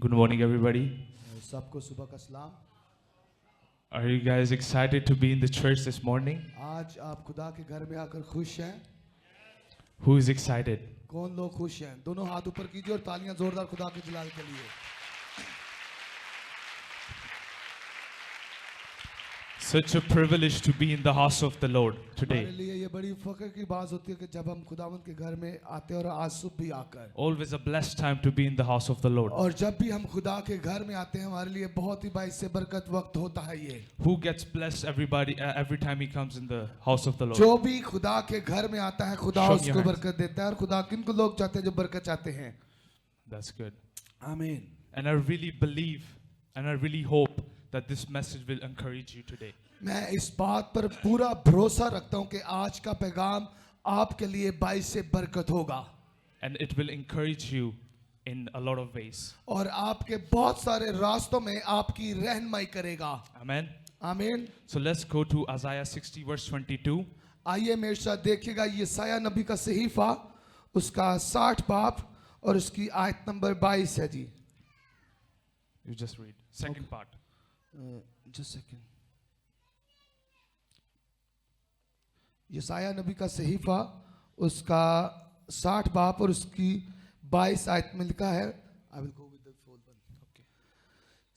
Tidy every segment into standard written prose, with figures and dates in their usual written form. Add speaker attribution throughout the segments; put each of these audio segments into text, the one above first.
Speaker 1: Good morning, everybody.
Speaker 2: सबको सुबह का सलाम।
Speaker 1: Are you guys excited to be in the church this morning?
Speaker 2: आज आप खुदा के घर में आकर खुश हैं?
Speaker 1: Who is excited?
Speaker 2: कौन लोग खुश हैं? दोनों हाथ ऊपर कीजिए और तालियां जोरदार खुदा के जलाल के लिए।
Speaker 1: Such a privilege to be in the house of the Lord
Speaker 2: हमारे
Speaker 1: today.
Speaker 2: लिए ये बड़ी फख्र की बात होती है कि जब हम खुदावंद के घर में आते हैं और आज सुबह भी आकर,
Speaker 1: Always a blessed time to be in the house of the Lord.
Speaker 2: और जब भी हम खुदा के घर में आते हैं हमारे लिए बहुत ही बाइस से बरकत वक्त होता है ये।
Speaker 1: Who gets blessed every time he comes in the house of the Lord?
Speaker 2: जो भी खुदा के घर में आता है खुदा
Speaker 1: Show me your
Speaker 2: उसको
Speaker 1: hands.
Speaker 2: बरकत देता है, और खुदा किन को लोग चाहते हैं जो बरकत चाहते हैं?
Speaker 1: That's good.
Speaker 2: आमीन।
Speaker 1: And I really believe and I really hope that this message will encourage you today.
Speaker 2: मैं इस बात पर पूरा भरोसा रखता हूं कि आज का पैगाम आपके लिए बाइस से बरकत होगा
Speaker 1: And it will encourage you in a lot of ways.
Speaker 2: और आपके बहुत सारे रास्तों में आपकी रहनुमाई करेगा।
Speaker 1: Amen.
Speaker 2: आमीन।
Speaker 1: So let's go to Isaiah 60 verse 22.
Speaker 2: आइए मेरे साथ देखिएगा यशायाह नबी का सहीफा उसका 60 बाब और उसकी आयत नंबर 22 है जी।
Speaker 1: You just read. Second part.
Speaker 2: Just second. यशायाह नबी का सहीफा उसका 60 बाब और उसकी 22 आयत में लिखा है, I will go with the full one. Okay.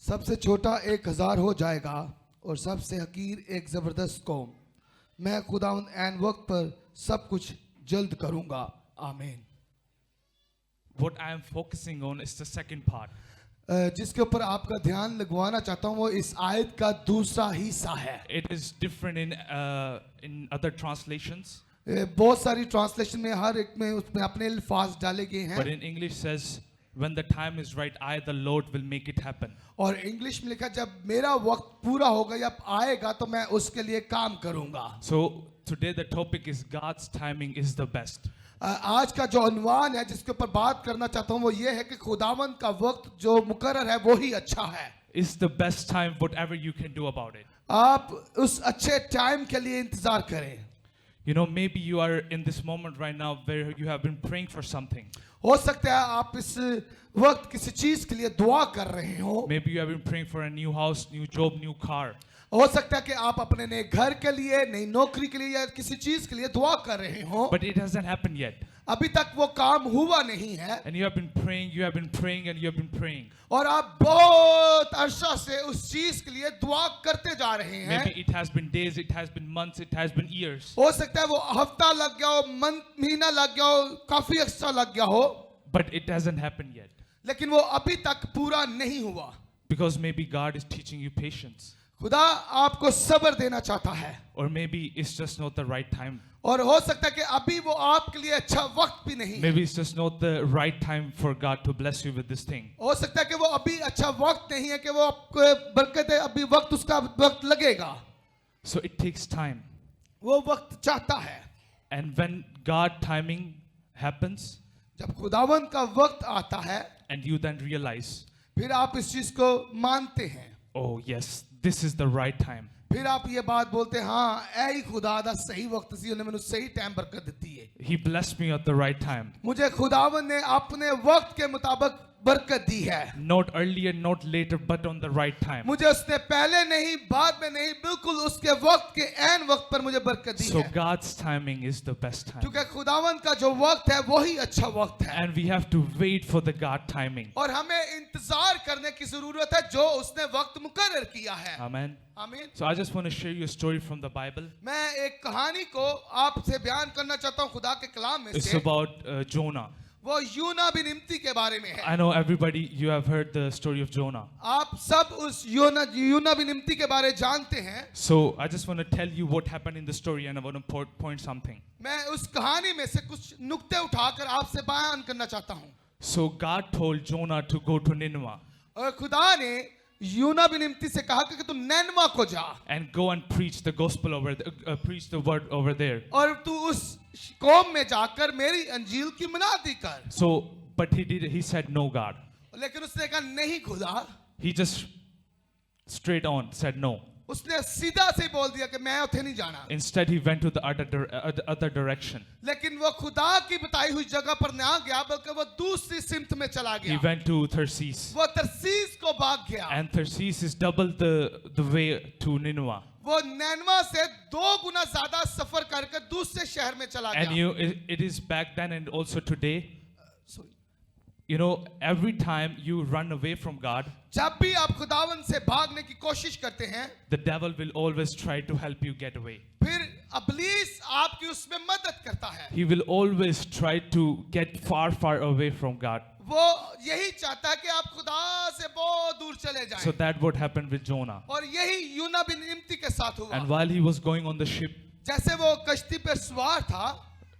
Speaker 2: सबसे छोटा 1000 हो जाएगा और सबसे हकीर एक जबरदस्त कौम। मैं खुदावंद ऐन वक्त पर सब कुछ जल्द करूंगा। आमीन।
Speaker 1: What I am focusing on is the second part.
Speaker 2: जिसके ऊपर आपका ध्यान लगवाना चाहता हूं वो इस आयत का दूसरा हिस्सा है।
Speaker 1: It is different in other translations,
Speaker 2: बहुत सारी ट्रांसलेशन में हर एक में उसमें अपने अल्फाज डाले गए
Speaker 1: but
Speaker 2: हैं,
Speaker 1: in English says, "When the time is right, I, the Lord, will make it happen."
Speaker 2: और इंग्लिश में लिखा जब मेरा वक्त पूरा होगा या आएगा तो मैं उसके लिए काम करूंगा।
Speaker 1: So today the topic is God's timing is the best.
Speaker 2: आज का जो अनवान है जिसके ऊपर बात करना चाहता हूं वो ये है कि खुदावंद का वक्त जो मुकर्रर है वो ही अच्छा है।
Speaker 1: It's the best time, whatever you can do about it.
Speaker 2: आप उस अच्छे टाइम के लिए इंतजार करें।
Speaker 1: You know, maybe you are in this moment right now where you have been praying for something.
Speaker 2: हो सकता है आप इस वक्त किसी चीज के लिए दुआ कर रहे हो।
Speaker 1: Maybe you have been praying for a new house, new job, new car.
Speaker 2: हो सकता है कि आप अपने नए घर के लिए, नई नौकरी के लिए या किसी चीज के लिए दुआ कर रहे हो,
Speaker 1: But it hasn't happened yet.
Speaker 2: अभी तक वो काम हुआ नहीं है,
Speaker 1: And you have been praying, you have been praying, and you have been praying.
Speaker 2: और आप बहुत अरसा से उस चीज के लिए दुआ करते जा रहे हैं।
Speaker 1: Maybe it has been days, it has been months, it has been years.
Speaker 2: हो सकता है वो हफ्ता लग गया हो, महीना लग गया हो, काफी अर्सा लग गया हो,
Speaker 1: But it hasn't happened yet.
Speaker 2: लेकिन वो अभी तक पूरा नहीं हुआ।
Speaker 1: Because maybe God is teaching you patience.
Speaker 2: खुदा आपको सब्र देना चाहता है,
Speaker 1: Or maybe it's just not the right time.
Speaker 2: और हो सकता है कि अभी वो आपके लिए अच्छा वक्त भी नहीं है।
Speaker 1: Maybe it's just not the right time for God to bless you with this thing.
Speaker 2: हो सकता है कि वो अभी अच्छा वक्त नहीं है कि वो आपको बरकत है, अभी वक्त उसका वक्त लगेगा।
Speaker 1: So it takes time.
Speaker 2: वो वक्त चाहता है।
Speaker 1: And when God timing happens,
Speaker 2: जब खुदावंद का वक्त आता है
Speaker 1: and you then realize,
Speaker 2: फिर आप इस चीज को मानते हैं,
Speaker 1: oh yes, this is the right time.
Speaker 2: फिर आप ये बात बोलते हैं हाँ ऐ ही खुदा दा सही वक्त सी उन्हें मैंने सही टाइम बरकत दी है।
Speaker 1: He blessed me at the right time.
Speaker 2: मुझे खुदावंद ने अपने वक्त के मुताबिक बरकत दी है।
Speaker 1: Not earlier, not later, but on the right time.
Speaker 2: मुझे उसने पहले नहीं बाद में नहीं, बिल्कुल उसके वक्त के ऐन वक्त पर मुझे बरकत दी
Speaker 1: So
Speaker 2: है,
Speaker 1: God's timing is the best time.
Speaker 2: क्योंकि खुदावंद का जो वक्त है वही अच्छा वक्त है,
Speaker 1: And we have to wait for the God timing.
Speaker 2: और हमें इंतजार करने की जरूरत है जो उसने वक्त मुकर्रर किया है।
Speaker 1: Amen.
Speaker 2: आमीन।
Speaker 1: So I just want to share you a story from the Bible.
Speaker 2: मैं एक कहानी को आपसे बयान करना चाहता हूँ खुदा के कलाम में
Speaker 1: It's
Speaker 2: से।
Speaker 1: about Jonah.
Speaker 2: वो यूना बिन निमती के बारे में है।
Speaker 1: I know everybody, you have heard the story of Jonah.
Speaker 2: आप सब उस यूना बिन निमती के बारे जानते हैं।
Speaker 1: So I just want to tell you what happened in the story, and I want to point something.
Speaker 2: मैं उस कहानी में से कुछ नुक्ते उठाकर आपसे बयान करना चाहता हूँ।
Speaker 1: So God told Jonah to go to Nineveh
Speaker 2: और खुदा ने यूना बिन निमती से कहा कि तुम नैनवा को जा
Speaker 1: and go and preach the gospel over there, preach the word over there.
Speaker 2: और तू उस कौम में जाकर मेरी अंजील की मनादी कर।
Speaker 1: So, but he said no, God.
Speaker 2: लेकिन उसने कहा नहीं खुदा।
Speaker 1: He just straight on said no.
Speaker 2: उसने सीधा से बोल दिया कि मैं उठे नहीं जाना,
Speaker 1: Instead, he went to the other direction.
Speaker 2: लेकिन वो खुदा की बताई हुई जगह पर ना गया बल्कि वो दूसरी सिमत में चला
Speaker 1: He
Speaker 2: गया।
Speaker 1: went to Tarsus.
Speaker 2: वो तरसीस को भाग गया।
Speaker 1: And Tarsus is double the way to Nineveh.
Speaker 2: वो नैनवा से 2 गुना ज्यादा सफर करके दूसरे शहर में चला
Speaker 1: And
Speaker 2: गया।
Speaker 1: it is back then and also today.
Speaker 2: Sorry.
Speaker 1: You know, every time you run away from God,
Speaker 2: जब भी आप खुदावन से भागने की कोशिश करते हैं,
Speaker 1: the devil will always try to help you get away.
Speaker 2: फिर अबलीस आपकी उसमें मदद करता है।
Speaker 1: He will always try to get far away from God.
Speaker 2: वो यही चाहता है कि आप खुदा से बहुत दूर चले
Speaker 1: So
Speaker 2: जाएं।
Speaker 1: that what happened with Jonah.
Speaker 2: और यही यूना बिन इम्ती के साथ हुआ।
Speaker 1: And while he was going on the ship,
Speaker 2: जैसे वो कश्ती पर सवार था,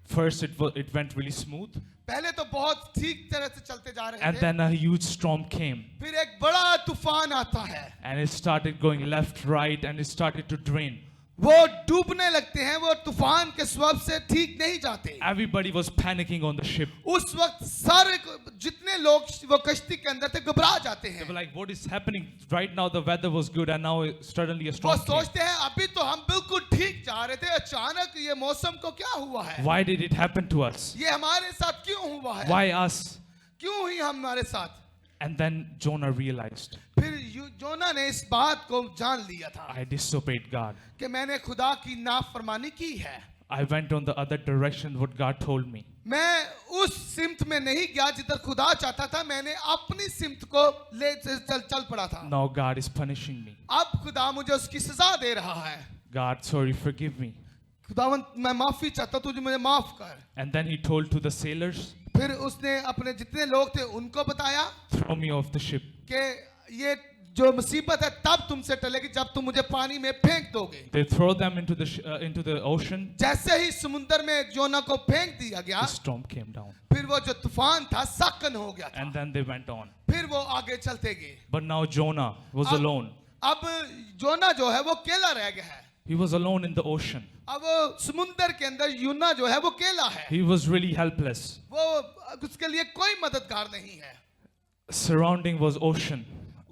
Speaker 1: first it went really smooth,
Speaker 2: पहले तो बहुत ठीक तरह से चलते जा रहे
Speaker 1: and
Speaker 2: थे।
Speaker 1: then a huge storm came,
Speaker 2: फिर एक बड़ा तूफान आता है।
Speaker 1: and it started going left, right, and it started to drain.
Speaker 2: वो डूबने लगते हैं, वो तूफान के स्वभाव से ठीक नहीं जाते।
Speaker 1: Everybody was panicking on the ship.
Speaker 2: उस वक्त सारे जितने लोग वो कश्ती के अंदर थे घबरा जाते
Speaker 1: They were
Speaker 2: हैं।
Speaker 1: like, what is happening? Right now the weather was good, and now suddenly a
Speaker 2: वो
Speaker 1: storm came.
Speaker 2: सोचते हैं अभी तो हम बिल्कुल ठीक जा रहे थे, अचानक ये मौसम को क्या हुआ है?
Speaker 1: Why did it happen to us?
Speaker 2: ये हमारे साथ क्यों हुआ है?
Speaker 1: Why us?
Speaker 2: क्यों ही हमारे साथ?
Speaker 1: And then Jonah realized,
Speaker 2: फिर जोना ने इस बात को जान लिया था
Speaker 1: I disobeyed God.
Speaker 2: कि मैंने खुदा की नाफरमानी की है।
Speaker 1: I went on the other direction what God told me.
Speaker 2: मैं उस सिमत में नहीं गया जिधर खुदा चाहता था, मैंने अपनी सिमत को ले चल पड़ा था।
Speaker 1: Now God is punishing me.
Speaker 2: अब खुदा मुझे उसकी सजा दे रहा है।
Speaker 1: God, sorry, forgive me.
Speaker 2: खुदावन मैं माफी चाहता हूं, तुझे मुझे माफ कर।
Speaker 1: And then he told to the sailors,
Speaker 2: फिर उसने अपने जितने लोग थे उनको बताया
Speaker 1: throw me off the ship.
Speaker 2: कि ये जो मुसीबत है तब तुमसे टलेगी जब तुम मुझे पानी में फेंक दोगे।
Speaker 1: They throw them into the ocean.
Speaker 2: जैसे ही समुद्र में जोना को फेंक दिया गया,
Speaker 1: The storm came down.
Speaker 2: फिर वो जो तूफान था सकन हो गया था।
Speaker 1: And then they went on.
Speaker 2: फिर वो आगे चलते गए।
Speaker 1: But now Jonah was
Speaker 2: अब-
Speaker 1: alone.
Speaker 2: अब जोना जो है वो अकेला रह गया है।
Speaker 1: He was alone in the ocean.
Speaker 2: अब समुद्र के अंदर यूना जो है वो अकेला है।
Speaker 1: He was really helpless.
Speaker 2: वो उसके लिए कोई मददगार नहीं है।
Speaker 1: Surrounding was ocean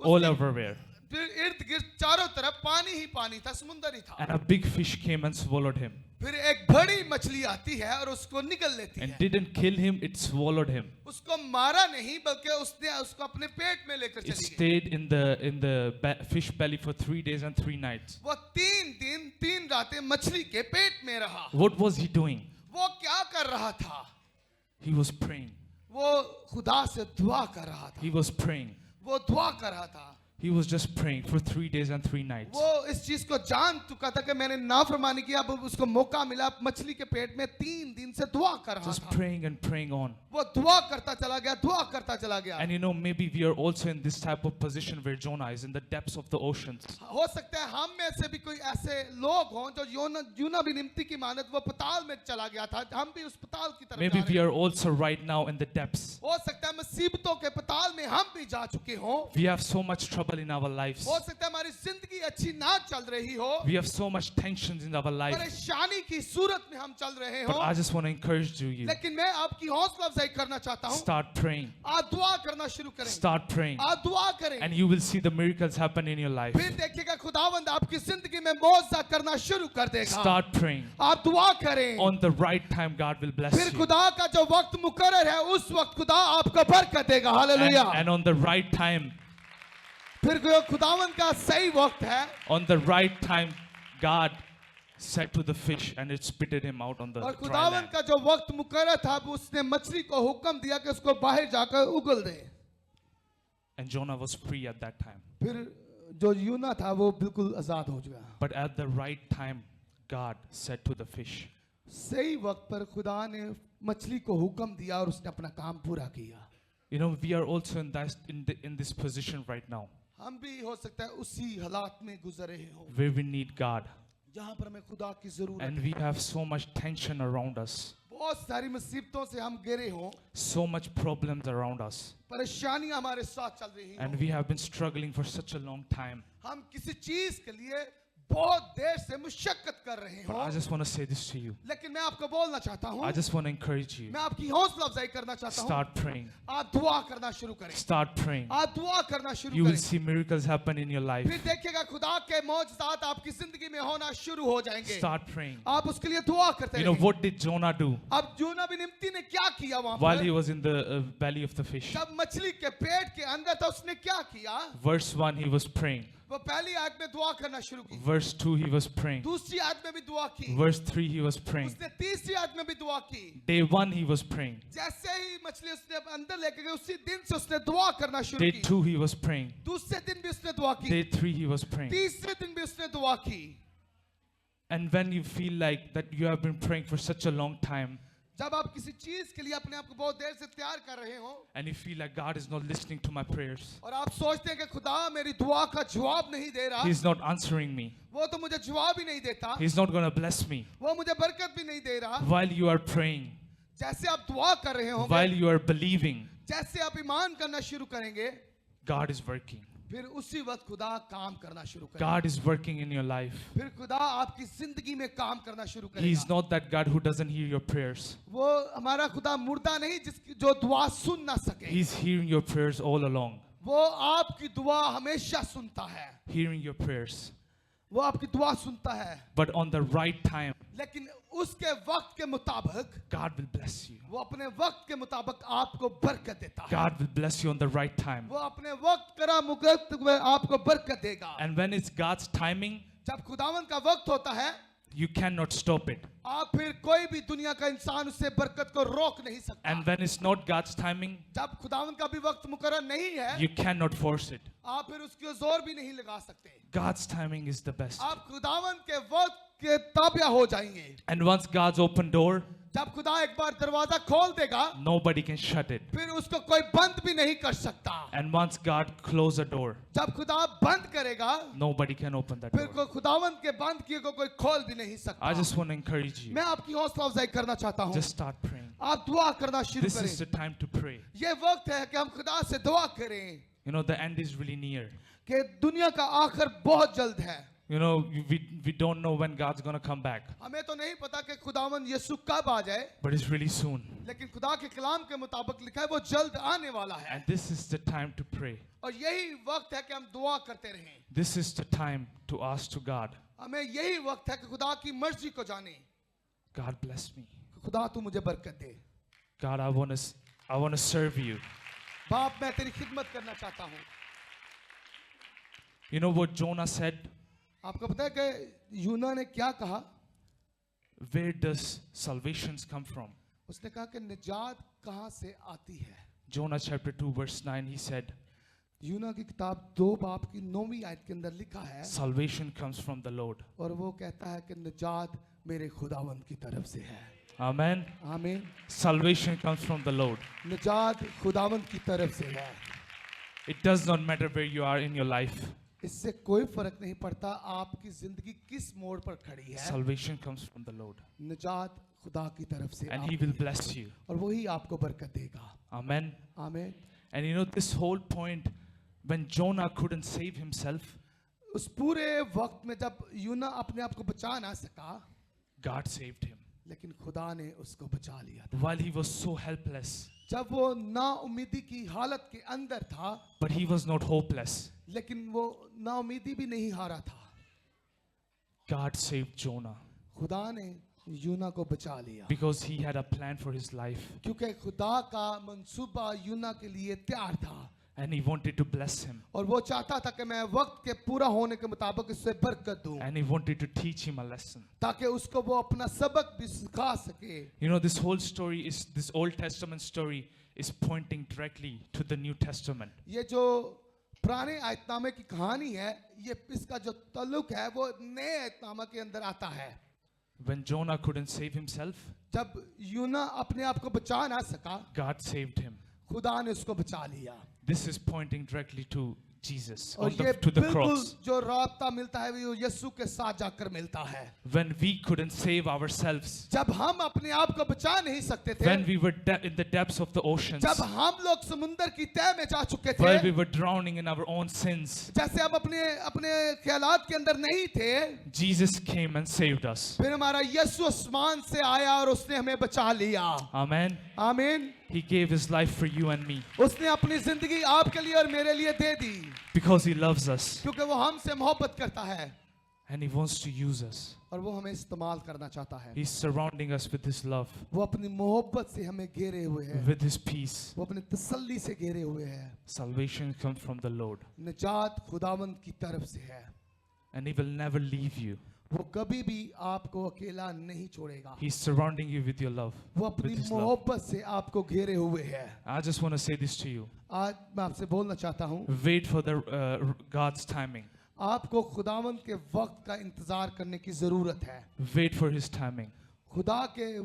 Speaker 1: all everywhere.
Speaker 2: फिर इर्द गिर्द चारों तरफ पानी ही पानी था, समुद्र ही था।
Speaker 1: And a big fish came and swallowed him.
Speaker 2: फिर एक बड़ी मछली आती है और उसको निगल लेती
Speaker 1: And
Speaker 2: है।
Speaker 1: didn't kill him, it swallowed him.
Speaker 2: उसको मारा नहीं बल्कि उसने उसको अपने पेट में लेकर
Speaker 1: It
Speaker 2: चली गई।
Speaker 1: stayed in the fish belly for 3 days and 3 nights.
Speaker 2: वो 3 दिन 3 रातें मछली के पेट में रहा।
Speaker 1: What was he doing?
Speaker 2: वो क्या कर रहा था?
Speaker 1: He was praying.
Speaker 2: वो खुदा से दुआ कर रहा था।
Speaker 1: He was praying.
Speaker 2: वो दुआ कर रहा था।
Speaker 1: He was just praying for 3 days and 3 nights.
Speaker 2: वो इस चीज को जान चुका था कि मैंने नाफरमानी किया, अब उसको मौका मिला, मछली के पेट में 3 दिन से दुआ कर रहा
Speaker 1: Just
Speaker 2: था।
Speaker 1: praying and praying on.
Speaker 2: वो दुआ करता चला गया, दुआ करता चला गया।
Speaker 1: And you know, maybe we are also in this type of position where Jonah is in the depths of the oceans.
Speaker 2: हो सकता है हम में से भी कोई ऐसे लोग हों जो यूना भी निम्ति की मानत वो पताल में चला गया था, हम भी उस पताल की तरफ
Speaker 1: Maybe
Speaker 2: जा
Speaker 1: we
Speaker 2: रहे हैं।
Speaker 1: are also right now in the depths.
Speaker 2: हो सकता है मुसीबतों के पताल में हम भी जा चुके हों।
Speaker 1: We have so much trouble in our lives.
Speaker 2: हो सकता है हमारी जिंदगी अच्छी ना चल रही हो,
Speaker 1: We have so much tensions in our life.
Speaker 2: परेशानी की सूरत में हम चल रहे
Speaker 1: But
Speaker 2: हो,
Speaker 1: I just want to encourage you.
Speaker 2: लेकिन मैं आपकी हौसला अफजाई करना चाहता हूँ।
Speaker 1: Start praying.
Speaker 2: आप दुआ करना शुरू करें,
Speaker 1: Start praying.
Speaker 2: आप दुआ करें,
Speaker 1: And you will see the miracles happen in your life.
Speaker 2: फिर देखिएगा खुदावंद आपकी जिंदगी में मौजज़ा करना शुरू कर देगा।
Speaker 1: Start praying.
Speaker 2: आप दुआ करें,
Speaker 1: On the right time, God will bless
Speaker 2: फिर
Speaker 1: you.
Speaker 2: खुदा का जो वक्त मुकर्रर है उस वक्त खुदा आपको बरकत देगा। Hallelujah.
Speaker 1: And on the right time,
Speaker 2: फिर जो खुदावंद का सही वक्त है,
Speaker 1: on the right time, God said to the fish and it spitted him out on the
Speaker 2: और
Speaker 1: dry
Speaker 2: खुदावंद
Speaker 1: land.
Speaker 2: का जो वक्त मुकर्रर था उसने मछली को हुक्म दिया कि उसको बाहर जाकर उगल दे।
Speaker 1: And Jonah was free at that time.
Speaker 2: फिर जो यूना था वो बिल्कुल आजाद हो गया।
Speaker 1: But at the right time, God said to the fish,
Speaker 2: सही वक्त पर खुदा ने मछली को हुक्म दिया और उसने अपना काम पूरा किया।
Speaker 1: you know, we are also in this position right now
Speaker 2: हम भी हो सकता है उसी हालात में गुजर रहे हो
Speaker 1: where we need God.
Speaker 2: जहाँ पर हमें खुदा की जरूरत
Speaker 1: And
Speaker 2: है।
Speaker 1: we have so much tension around us,
Speaker 2: बहुत सारी मुसीबतों से हम घिरे हो,
Speaker 1: so much problems around us.
Speaker 2: परेशानियां हमारे साथ चल रही
Speaker 1: And
Speaker 2: हो,
Speaker 1: we have been struggling for such a long time.
Speaker 2: हम किसी चीज के लिए बहुत देर से मुशक्कत कर रहे
Speaker 1: But
Speaker 2: हो,
Speaker 1: I just want to say this to you.
Speaker 2: लेकिन मैं आपको बोलना चाहता हूँ,
Speaker 1: I just want to encourage you.
Speaker 2: मैं आपकी हौसला अफजाई करना चाहता हूँ,
Speaker 1: Start praying.
Speaker 2: आप दुआ करना शुरू करें,
Speaker 1: Start praying.
Speaker 2: आप दुआ करना शुरू
Speaker 1: You will
Speaker 2: करें,
Speaker 1: see miracles happen in your life.
Speaker 2: फिर देखिएगा खुदा के मौजज़ात आपकी जिंदगी में होना शुरू हो जाएंगे।
Speaker 1: Start praying.
Speaker 2: आप उसके लिए दुआ करते
Speaker 1: You know,
Speaker 2: रहें।
Speaker 1: what did Jonah do
Speaker 2: अब यूना भी निम्ति ने क्या किया वहां
Speaker 1: while
Speaker 2: पर?
Speaker 1: he was in the belly of the fish?
Speaker 2: जब मछली के पेट के अंदर था उसने क्या किया?
Speaker 1: Verse 1, he was praying.
Speaker 2: वो पहली आयत में दुआ करना शुरू की,
Speaker 1: Verse 2, he was praying.
Speaker 2: दूसरी आयत में भी दुआ की,
Speaker 1: Verse 3, he was praying.
Speaker 2: उसने तीसरी आयत में भी दुआ की।
Speaker 1: Day 1, he was praying.
Speaker 2: जैसे ही मछली उसने अंदर लेके गई उसी दिन से उसने दुआ करना शुरू
Speaker 1: Day
Speaker 2: की।
Speaker 1: 2, he was praying.
Speaker 2: दूसरे दिन भी उसने दुआ की,
Speaker 1: Day 3, he was praying.
Speaker 2: तीसरे दिन भी उसने दुआ की।
Speaker 1: And when you feel like that you have been praying for such a long time,
Speaker 2: जब आप किसी चीज के लिए अपने आप को बहुत देर से तैयार कर रहे हो
Speaker 1: and you feel like God is not listening to my prayers,
Speaker 2: और आप सोचते हैं कि खुदा मेरी दुआ का जवाब नहीं दे रहा,
Speaker 1: He's not answering me,
Speaker 2: वो तो मुझे जवाब ही नहीं देता,
Speaker 1: He's not going to bless me.
Speaker 2: वो मुझे बरकत भी नहीं दे रहा।
Speaker 1: While you are praying,
Speaker 2: जैसे आप दुआ कर रहे होंगे,
Speaker 1: while you are believing,
Speaker 2: जैसे आप ईमान करना शुरू करेंगे,
Speaker 1: God is working.
Speaker 2: फिर उसी वक्त खुदा काम करना शुरू करेगा।
Speaker 1: God is working in your life.
Speaker 2: फिर खुदा आपकी जिंदगी में काम करना शुरू
Speaker 1: He's
Speaker 2: करेगा।
Speaker 1: not that God who doesn't hear your prayers.
Speaker 2: वो हमारा खुदा मुर्दा नहीं जिसकी जो दुआ सुन ना सके,
Speaker 1: He's hearing your prayers all along.
Speaker 2: वो आपकी दुआ हमेशा सुनता है,
Speaker 1: Hearing your prayers.
Speaker 2: वो आपकी दुआ सुनता है,
Speaker 1: But on the right time,
Speaker 2: लेकिन उसके वक्त के मुताबिक
Speaker 1: God will bless you.
Speaker 2: वो अपने वक्त के मुताबिक आपको बरकत देता है।
Speaker 1: God will bless you on the right time.
Speaker 2: वो अपने वक्त करा मुकद्दर में आपको बरकत देगा।
Speaker 1: And when it's God's timing,
Speaker 2: जब खुदावन का वक्त होता है,
Speaker 1: you cannot stop it.
Speaker 2: आप फिर कोई भी दुनिया का इंसान उससे बरकत को रोक नहीं सकता।
Speaker 1: And when it's not God's timing,
Speaker 2: जब खुदावन का भी वक्त मुकर्रर नहीं है,
Speaker 1: you cannot force it.
Speaker 2: आप फिर उसके जोर भी नहीं लगा सकते।
Speaker 1: God's timing is the best.
Speaker 2: आप खुदावन के वक्त के ताबिया हो जाएंगे।
Speaker 1: And once God's open door,
Speaker 2: जब खुदा एक बार दरवाजा खोल देगा,
Speaker 1: nobody can shut it.
Speaker 2: फिर उसको कोई बंद भी नहीं कर सकता।
Speaker 1: And once God close a door,
Speaker 2: जब खुदा बंद करेगा,
Speaker 1: nobody can open that
Speaker 2: फिर
Speaker 1: door.
Speaker 2: कोई खुदावन के बंद किए को कोई खोल भी नहीं सकता।
Speaker 1: I just want to encourage you.
Speaker 2: मैं आपकी हौसला अफजाई करना चाहता हूँ,
Speaker 1: Just start praying.
Speaker 2: आप दुआ करना शुरू
Speaker 1: This is the
Speaker 2: करें।
Speaker 1: time to pray.
Speaker 2: ये वक्त है कि हम खुदा से दुआ करें
Speaker 1: You know, the end is really near.
Speaker 2: कि दुनिया का आखिर बहुत जल्द है।
Speaker 1: You know, we don't know when God's going to come back,
Speaker 2: हमें तो नहीं पता कि खुदावन यीशु कब आ जाए,
Speaker 1: but it's really soon.
Speaker 2: लेकिन खुदा के कलाम के मुताबिक लिखा है वो जल्द आने वाला है।
Speaker 1: And this is the time to pray.
Speaker 2: और यही वक्त है कि हम दुआ करते रहें।
Speaker 1: This is the time to ask to God,
Speaker 2: हमें यही वक्त है कि खुदा की मर्जी को जाने।
Speaker 1: God bless me.
Speaker 2: खुदा तू मुझे बरकत दे।
Speaker 1: God, I want to serve you.
Speaker 2: बाप मैं तेरी खिदमत करना चाहता हूँ।
Speaker 1: You know what Jonah said?
Speaker 2: आपको पता है कि यूना ने क्या कहा?
Speaker 1: Where does salvation come from?
Speaker 2: उसने कहा कि निजात कहाँ से आती है?
Speaker 1: Jonah chapter 2 verse 9, he said,
Speaker 2: यूना की किताब 2 बाब की 9वीं आयत के अंदर लिखा है,
Speaker 1: salvation comes from the Lord.
Speaker 2: और वो कहता है कि निजात मेरे खुदावंद की तरफ से है।
Speaker 1: Amen.
Speaker 2: आमीन।
Speaker 1: Salvation comes from the Lord.
Speaker 2: निजात खुदावंद की तरफ से है।
Speaker 1: It does not matter where you are in your life.
Speaker 2: इससे कोई फर्क नहीं पड़ता आपकी जिंदगी किस मोड़ पर खड़ी है।
Speaker 1: Salvation comes from the Lord.
Speaker 2: निजात खुदा की तरफ से
Speaker 1: And He
Speaker 2: आती
Speaker 1: will
Speaker 2: है,
Speaker 1: bless you.
Speaker 2: और वही आपको बरकत देगा।
Speaker 1: Amen.
Speaker 2: आमीन।
Speaker 1: And you know, this whole point, when Jonah couldn't save himself,
Speaker 2: उस पूरे वक्त में जब यूना अपने आप को बचा ना सका,
Speaker 1: God saved him.
Speaker 2: लेकिन खुदा ने उसको बचा लिया था।
Speaker 1: While he was so helpless,
Speaker 2: जब वो नाउमीदी की हालत के अंदर था,
Speaker 1: but he was not hopeless.
Speaker 2: लेकिन वो नाउमीदी भी नहीं हारा था।
Speaker 1: God saved Jonah
Speaker 2: खुदा ने यूना को बचा लिया,
Speaker 1: because he had a plan for his life
Speaker 2: क्योंकि खुदा का मंसूबा यूना के लिए तैयार था,
Speaker 1: and he wanted to bless him
Speaker 2: और वो चाहता था कि मैं वक्त के पूरा होने के मुताबिक उससे बरकत दूं,
Speaker 1: and he wanted to teach him a lesson.
Speaker 2: ताकि उसको वो अपना सबक भी सिखा सके।
Speaker 1: You know, this whole story is, this Old Testament story is pointing directly to the New Testament.
Speaker 2: ये जो पुराने आयतनामे की कहानी है, ये इसका जो ताल्लुक है वो नए आयतनामा के अंदर आता है।
Speaker 1: When Jonah couldn't save himself,
Speaker 2: जब यूना अपने आप को बचा ना सका,
Speaker 1: God saved him.
Speaker 2: खुदा ने उसको बचा लिया।
Speaker 1: This is pointing directly to Jesus
Speaker 2: और ये
Speaker 1: to the
Speaker 2: बिल्कुल
Speaker 1: cross.
Speaker 2: जो रास्ता मिलता है वो यीशु के साथ जाकर मिलता है।
Speaker 1: When we couldn't save ourselves,
Speaker 2: जब हम अपने आप को बचा नहीं सकते थे,
Speaker 1: when we were in the depths of the oceans,
Speaker 2: जब हम लोग समुंदर की तह में जा चुके थे,
Speaker 1: while we were drowning in our own sins,
Speaker 2: जैसे हम अपने अपने ख्यालात के अंदर नहीं थे,
Speaker 1: Jesus came and saved us.
Speaker 2: फिर हमारा यीशु आसमान से आया और उसने हमें बचा लिया।
Speaker 1: Amen.
Speaker 2: आमीन।
Speaker 1: He gave his life for you and me
Speaker 2: उसने अपनी जिंदगी आपके लिए और मेरे लिए दे दी,
Speaker 1: because he loves us
Speaker 2: क्योंकि वो हमसे मोहब्बत करता है
Speaker 1: and he wants to use us.
Speaker 2: और वो हमें इस्तेमाल करना चाहता है।
Speaker 1: He's surrounding us with his love,
Speaker 2: वो अपनी मोहब्बत से हमें घेरे हुए है,
Speaker 1: with his peace.
Speaker 2: वो अपनी तसल्ली से घेरे हुए है।
Speaker 1: Salvation comes from the Lord,
Speaker 2: निजात खुदावंद की तरफ से है।
Speaker 1: and he will never leave you.
Speaker 2: वो कभी भी आपको अकेला नहीं छोड़ेगा।
Speaker 1: He's surrounding you with your love,
Speaker 2: वो
Speaker 1: with
Speaker 2: अपनी
Speaker 1: his love.
Speaker 2: मोहब्बत से आपको घेरे हुए है।
Speaker 1: I just want to say this to you.
Speaker 2: आज मैं आपसे बोलना चाहता हूँ,
Speaker 1: Wait for the God's timing.
Speaker 2: आपको खुदावंद के वक्त का इंतजार करने की जरूरत है।
Speaker 1: Wait for his timing,
Speaker 2: खुदा के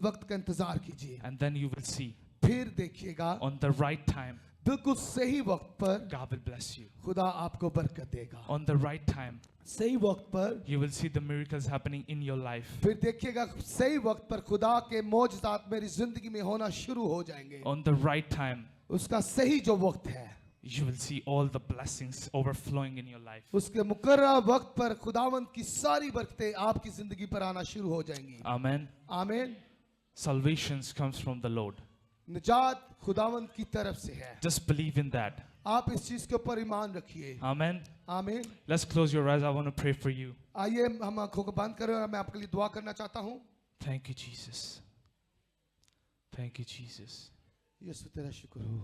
Speaker 2: वक्त का इंतजार कीजिए,
Speaker 1: and then you will see
Speaker 2: फिर देखिएगा
Speaker 1: on the right time,
Speaker 2: बिल्कुल सही वक्त पर
Speaker 1: God will bless you.
Speaker 2: खुदा आपको बरकत देगा।
Speaker 1: On the right time,
Speaker 2: सही वक्त पर
Speaker 1: you will see the miracles happening in your life.
Speaker 2: फिर देखिएगा सही वक्त पर खुदा के मौजज़ात मेरी जिंदगी में होना शुरू हो जाएंगे।
Speaker 1: On the right time,
Speaker 2: उसका सही जो वक्त है,
Speaker 1: you will see all the blessings overflowing in your life.
Speaker 2: उसके मुकर्रर वक्त पर खुदावंद की सारी बरकतें आपकी जिंदगी पर आना शुरू हो जाएंगी।
Speaker 1: Amen.
Speaker 2: आमीन।
Speaker 1: Salvation comes from the Lord.
Speaker 2: निजात खुदावंद की तरफ से है।
Speaker 1: Just believe in that.
Speaker 2: आप इस चीज के ऊपर ईमान रखिए।
Speaker 1: Amen.
Speaker 2: आमीन।
Speaker 1: Let's close your eyes. I want to pray for you.
Speaker 2: आइए हम आंखों को बंद करें और मैं आपके लिए दुआ करना चाहता हूँ।
Speaker 1: Thank you, Jesus. Thank you, Jesus.
Speaker 2: यीशु तेरा शुक्र हो।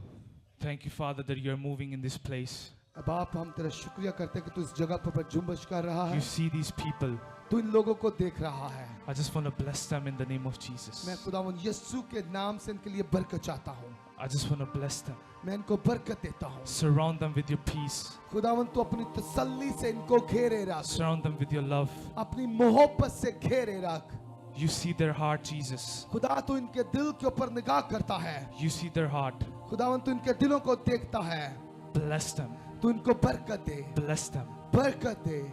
Speaker 1: Thank you, Father, that you're moving in this place.
Speaker 2: अब आप हम तेरा शुक्रिया करते हैं कि तू इस जगह पर जुम्बश कर रहा है।
Speaker 1: You see these people.
Speaker 2: तू इन लोगों को देख रहा है।
Speaker 1: I just want to bless them in the name of Jesus.
Speaker 2: मैं खुदावंद यीशु के नाम से इनके लिए बरकत चाहता हूँ।
Speaker 1: I just want to bless them.
Speaker 2: मैं इनको बरकत देता हूँ।
Speaker 1: Surround them with your peace.
Speaker 2: खुदावंद तू अपनी तसल्ली से इनको घेरे रख,
Speaker 1: Surround them with your love.
Speaker 2: अपनी मोहब्बत से घेरे रख।
Speaker 1: You see their heart, Jesus.
Speaker 2: खुदा तू इनके दिल के ऊपर निगाह करता है।
Speaker 1: You see their heart.
Speaker 2: खुदावंद तू इनके दिलों को देखता है।
Speaker 1: Bless them.
Speaker 2: तू इनको बरकत दे,
Speaker 1: Bless them.
Speaker 2: बरकत दे।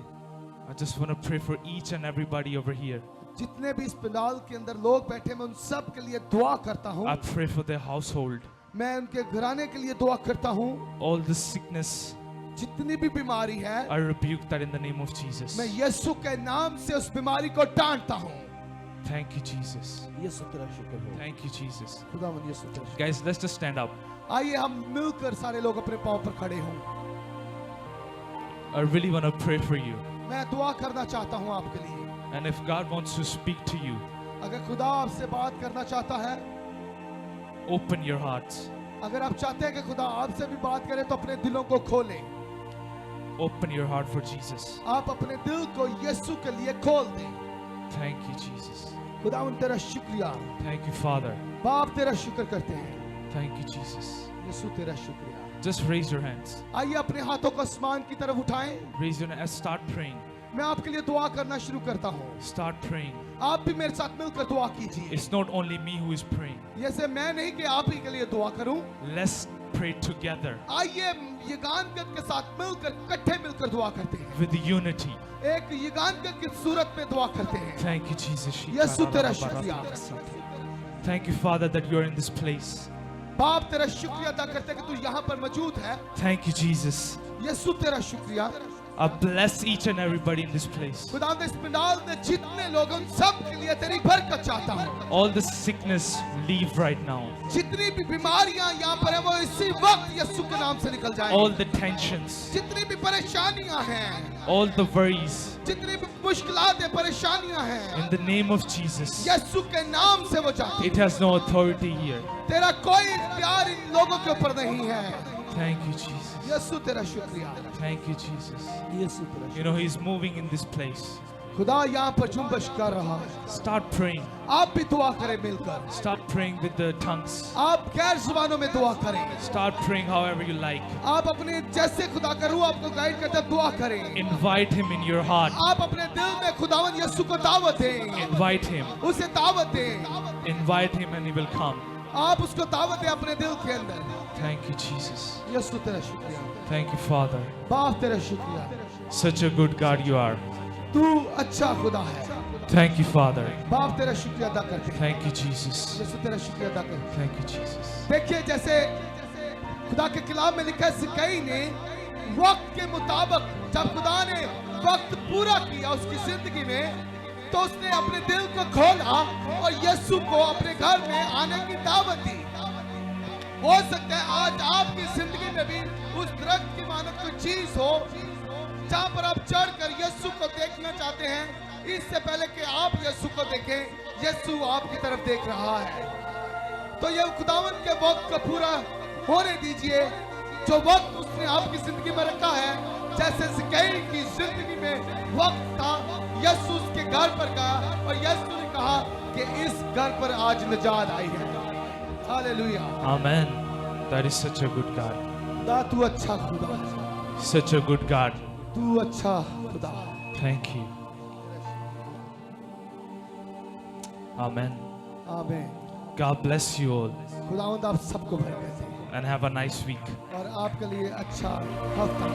Speaker 1: I just want to pray for each and everybody over here.
Speaker 2: जितने भी इस पंडाल के अंदर लोग बैठे मैं उन सब के लिए दुआ करता हूँ।
Speaker 1: I pray for their household.
Speaker 2: मैं उनके घराने के लिए दुआ करता हूँ।
Speaker 1: All the sickness,
Speaker 2: जितनी भी बीमारी है,
Speaker 1: I rebuke that in the name of Jesus.
Speaker 2: मैं यीशु के नाम से उस बीमारी को डांटता हूँ।
Speaker 1: Thank you, Jesus.
Speaker 2: यीशु तेरा शुक्र हो।
Speaker 1: Thank you, Jesus.
Speaker 2: खुदावंद यीशु तेरा शुक्र।
Speaker 1: Guys, let's just stand up.
Speaker 2: आइए हम मिलकर सारे लोग अपने पांव पर खड़े हों।
Speaker 1: I really want to pray for you.
Speaker 2: मैं दुआ करना चाहता हूँ आपके लिए।
Speaker 1: And if God wants to speak to you,
Speaker 2: अगर खुदा आपसे बात करना चाहता है,
Speaker 1: open your hearts.
Speaker 2: अगर आप चाहते हैं कि खुदा आपसे भी बात करे तो अपने दिलों को खोलें।
Speaker 1: Open your heart for Jesus.
Speaker 2: आप अपने दिल को यीशु के लिए खोल दें।
Speaker 1: Thank you, Jesus.
Speaker 2: खुदावंद तेरा शुक्रिया।
Speaker 1: Thank you, Father.
Speaker 2: बाप तेरा शुक्र करते हैं।
Speaker 1: Thank you, Jesus.
Speaker 2: यीशु तेरा शुक्रिया।
Speaker 1: Just raise your hands.
Speaker 2: आइए अपने हाथों को आसमान की तरफ उठाएं।
Speaker 1: Raise your hands. Start praying.
Speaker 2: मैं आपके लिए दुआ करना शुरू करता हूँ।
Speaker 1: Start praying.
Speaker 2: आप भी मेरे साथ मिलकर दुआ कीजिए।
Speaker 1: It's not only me who is praying.
Speaker 2: जैसे मैं नहीं कि आप ही के लिए दुआ करूं।
Speaker 1: Let's pray together
Speaker 2: आइए यगानगत के साथ मिलकर इकट्ठे मिलकर दुआ करते हैं।
Speaker 1: with unity.
Speaker 2: एक यगानगत की सूरत में दुआ करते हैं।
Speaker 1: Thank you, Jesus.
Speaker 2: यीशु तेरा शुक्रिया।
Speaker 1: Thank you, Father, that you are in this place.
Speaker 2: बाप तेरा शुक्रिया अदा करते हैं कि तू यहाँ पर मौजूद है।
Speaker 1: Thank you, Jesus.
Speaker 2: यीशु तेरा शुक्रिया।
Speaker 1: I bless each and everybody in this place.
Speaker 2: खुदा इस पंडाल में जितने लोग हैं, उन सब के लिए तेरी बरकत चाहता हूँ।
Speaker 1: All the sickness leave right now.
Speaker 2: जितनी भी बीमारियां यहाँ पर है वो इसी वक्त यीशु के नाम से निकल जाएंगी।
Speaker 1: All the tensions,
Speaker 2: जितनी भी परेशानियां हैं,
Speaker 1: all the worries,
Speaker 2: जितनी भी मुश्किलात हैं, परेशानियां हैं,
Speaker 1: in the name of Jesus.
Speaker 2: यीशु के नाम से वो जाती
Speaker 1: It has no authority here.
Speaker 2: है। तेरा कोई प्यार इन लोगों के ऊपर नहीं है।
Speaker 1: Thank you, Jesus.
Speaker 2: यीशु तेरा शुक्रिया।
Speaker 1: Thank you, Jesus.
Speaker 2: यीशु तेरा
Speaker 1: You know, He's moving in this place.
Speaker 2: खुदा यहाँ पर जुम्बश कर रहा है।
Speaker 1: Start praying.
Speaker 2: आप भी दुआ करें मिलकर।
Speaker 1: Start praying with the tongues.
Speaker 2: आप गैर जुबानों में दुआ करें।
Speaker 1: Start praying however you like.
Speaker 2: आप अपने जैसे खुदा का रूह आपको गाइड करता है दुआ करें।
Speaker 1: Invite Him in your heart.
Speaker 2: आप अपने दिल में खुदावंद यीशु को दावत दें।
Speaker 1: Invite Him.
Speaker 2: उसे दावत दें।
Speaker 1: Invite Him and He will come.
Speaker 2: आप उसको दावत दें अपने दिल के अंदर।
Speaker 1: Thank you, Jesus.
Speaker 2: यीशु तेरा शुक्रिया,
Speaker 1: Thank you, Father.
Speaker 2: बाप तेरा शुक्रिया,
Speaker 1: Such a good God you are.
Speaker 2: तू अच्छा खुदा है।
Speaker 1: Thank you, Father.
Speaker 2: बाप तेरा शुक्रिया अदा करते हैं।
Speaker 1: Thank you, Jesus.
Speaker 2: यीशु तेरा शुक्रिया अदा करते हैं।
Speaker 1: Thank you, Jesus.
Speaker 2: देखिए जैसे खुदा के कलाम में लिखा है, सिकई ने वक्त के मुताबिक जब खुदा ने वक्त पूरा किया उसकी जिंदगी में, तो उसने अपने दिल को खोला और यीशु को अपने घर में आने की दावत दी। हो सकता है आज आपकी जिंदगी में भी उस दरख्त की मानद कोई चीज हो जहां पर आप चढ़कर यीशु को देखना चाहते हैं। इससे पहले कि आप यीशु को देखें, यीशु आपकी तरफ देख रहा है। तो ये खुदावन के वक्त को पूरा होने दीजिए जो वक्त उसने आपकी जिंदगी में रखा है। जैसे सिकई की जिंदगी में वक्त था, यीशु उसके घर पर गया और यीशु ने कहा कि इस घर पर आज निजात आई है। Hallelujah.
Speaker 1: Amen. That is such a good God.
Speaker 2: खुदा तू अच्छा खुदा है,
Speaker 1: Such a good God.
Speaker 2: तू अच्छा खुदा है।
Speaker 1: Thank you. Amen.
Speaker 2: आमीन।
Speaker 1: God bless you all
Speaker 2: खुदावंद आप सबको बरकत दे
Speaker 1: and have a nice week.
Speaker 2: और आपके लिए अच्छा हफ्ता